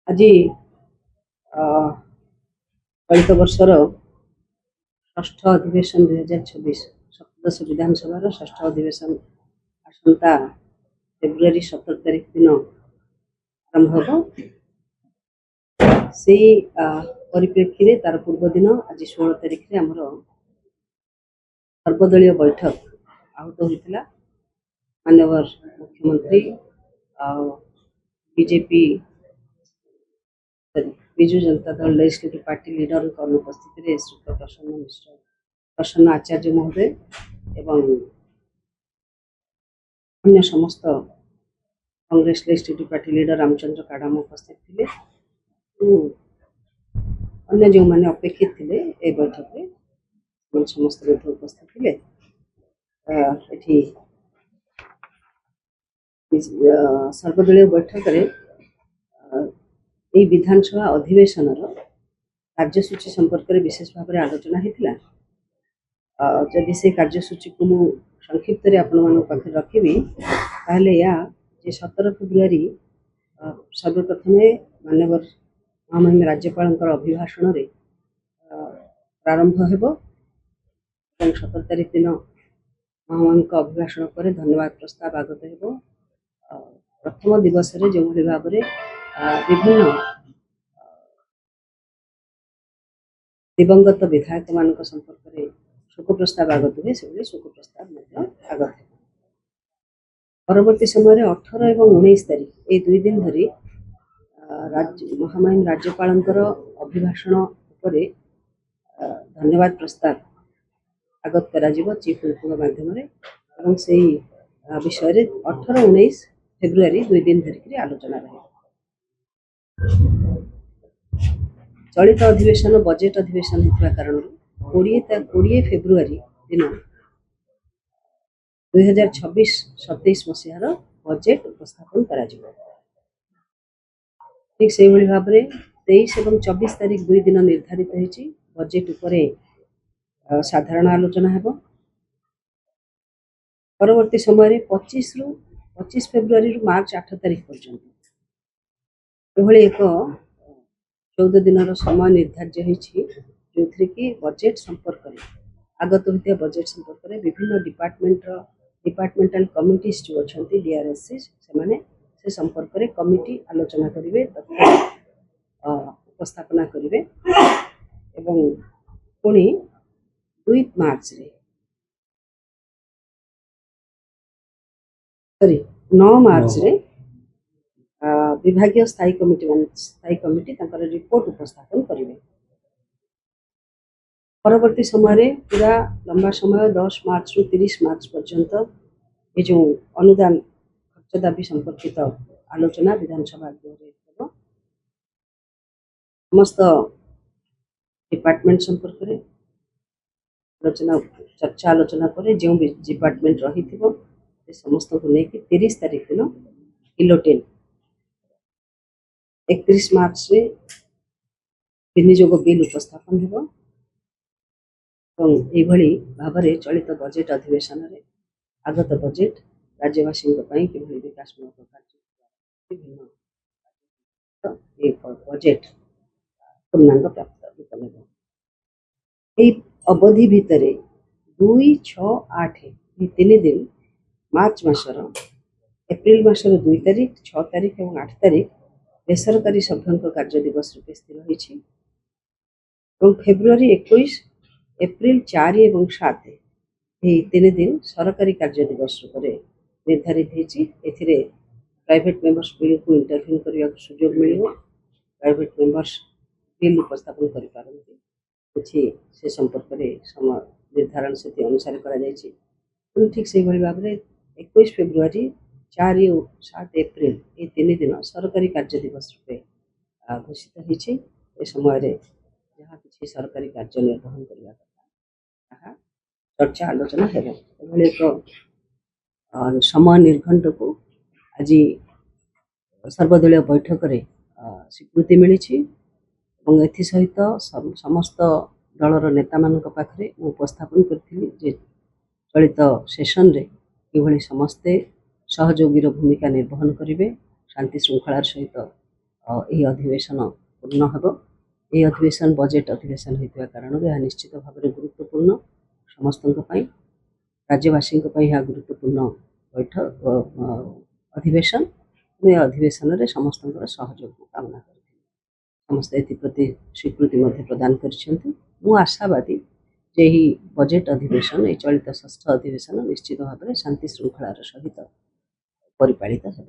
ଆଜି ଚଳିତ ବର୍ଷର ଷଷ୍ଠ ଅଧିବେଶନ 2026 ସପ୍ତଦଶ ବିଧାନସଭାର ଷଷ୍ଠ ଅଧିବେଶନ ଆସନ୍ତା ଫେବୃଆରୀ 17 ତାରିଖ ଦିନ ଆରମ୍ଭ ହେବ। ସେଇ ପରିପ୍ରେକ୍ଷୀରେ ତାର ପୂର୍ବ ଦିନ ଆଜି 16 ତାରିଖରେ ଆମର ସର୍ବଦଳୀୟ ବୈଠକ ଆହୁତ ହୋଇଥିଲା। ମାନ୍ୟବର ମୁଖ୍ୟମନ୍ତ୍ରୀ BJP Biju Janata Dal legislative party leader अनुपस्थित श्री प्रसन्न आचार्य महोदय एवं अन्य समस्त Congress legislative party leader Ramchandra Kadam उपस्थित थे। अन्य जो मैंने अपेक्षित थे ए बैठक में समस्त उपस्थित थे। सर्वदलीय बैठक ये विधानसभा अधिवेशन कार्यसूची संपर्क में विशेष भाव में आलोचना होता। जदि से कार्यसूची को मु संक्षिप्त पाखे रखी ताहले या 17 फेब्रुआरी सर्वप्रथम माननीय महामहिम राज्यपाल अभिभाषण रे प्रारंभ हो। 17 तारिख दिन महामहिम अभिभाषण पर धन्यवाद प्रस्ताव आगत हो। प्रथम दिवस जो भाव में विभिन्न दिवंगत विधायक मान संपर्क में शोक प्रस्ताव आगत हुए से शोक प्रस्ताव आगत है। परवर्ती समय 18 और 19 तारिख ये 2 दिन धरी महामहिम राज्यपाल अभिभाषण उपर धन्यवाद प्रस्ताव आगत करा चीफ व्हिप माध्यम से विषय 18-19 फेब्रुआरी 2 दिन धरिक आलोचना रहे। चलित अधिवेशन बजेट अधिवेशन होता कारण 20 फेब्रुआरी दिन 2026-27 मसीहार बजेट उपस्थापन करा ठीक से भाव में 23 और 24 तारिख 2 दिन निर्धारित होती बजेट उपर साधारण आलोचना है। परवर्ती समय 25 फेब्रुआरी मार्च 8 तारिख पर्यंत एक 14 दिन समय निर्धार्य होती जो थी कि बजेट संपर्क में आगत होता बजेट संपर्क में विभिन्न डिपार्टमेंटल कमिटीज जो अच्छा डीआरएससी से संपर्क में कमिटी आलोचना करेंगे तथा उपस्थापना करेंगे एवं पुणी 2 मार्च रे 9 मार्च रे विभागीय स्थायी कमिटी रिपोर्ट उपस्थापन करेंगे। परवर्ती समय पूरा लंबा समय 10 मार्च रु 30 मार्च पर्यंत ये जो अनुदान खर्च दाबी संपर्कित आलोचना विधानसभा समस्त डिपार्टमेंट संपर्क में आलोचना चर्चा आलोचना पर जो डिपार्टमेंट रही समस्त को लेकिन 30 तारिख दिन इलोटेन 31 मार्च रे विनियोग बिल उपस्थापन हो भाव में चलित बजेट अधिवेशन में आगत बजेट राज्यवासी किभली विकासमूलक कार्य विभिन्न बजेट पूर्णांग प्राप्त हो। अवधि भितर 2, 6, 8 ये 3 दिन मार्च मासर एप्रिल मासर 2 तारिख 6 तारिख और 8 तारिख बेसरकारी सभ्यों कार्य दिवस रूपे स्थिर होती। फेब्रुआरी 21 एप्रिल 4 और 7 ये 3 दिन सरकारी कार्य दिवस रूप में निर्धारित होती। प्राइवेट मेंबर्स बिल को इंटरव्यू करने का सुजोग मिल प्राइवेट मेंबर्स बिल उपस्थापन करें से संपर्क में समय निर्धारण से अनुसार कर ठीक से भाव में 21 फेब्रुआरी 4 और 7 एप्रिल ये 3 दिन सरकारी कार्य दिवस रूपे घोषित होती। समय जहाँ किसी सरकारी कार्य निर्वहन करने चर्चा आलोचना है एक समय निर्घंट को आज सर्वदलीय बैठक में स्वीकृति मिली सहित समस्त दलर नेता मान पाखे उपस्थापन करी चलित सेशन रे कि समस्ते सहयोगी भूमिका निर्वहन करेंगे शांति श्रृंखलार सहित ଏହି ଅଧିବେଶନ ପୂର୍ଣ୍ଣ ହେବ। ଏହି ଅଧିବେଶନ ବଜେଟ୍ ଅଧିବେଶନ ହୋଇଥିବା କାରଣରୁ ଏହା ନିଶ୍ଚିତ ଭାବରେ ଗୁରୁତ୍ୱପୂର୍ଣ୍ଣ ସମସ୍ତଙ୍କ ପାଇଁ। ରାଜ୍ୟବାସୀଙ୍କ ପାଇଁ ଏହା ଗୁରୁତ୍ୱପୂର୍ଣ୍ଣ ଅଧିବେଶନ। ଏ ଅଧିବେଶନରେ ସମସ୍ତଙ୍କର ସହଯୋଗକୁ କାମନା କରିଥିଲି। ସମସ୍ତେ ଏଥିପ୍ରତି ସ୍ୱୀକୃତି ମଧ୍ୟ ପ୍ରଦାନ କରିଛନ୍ତି। ମୁଁ ଆଶାବାଦୀ ଯେ ଏହି ବଜେଟ୍ ଅଧିବେଶନ, ଏହି ଚଳିତ ଷଷ୍ଠ ଅଧିବେଶନ ନିଶ୍ଚିତ ଭାବରେ ଶାନ୍ତି ଶୃଙ୍ଖଳାର ସହିତ ପରିପାଳିତ ହେବ।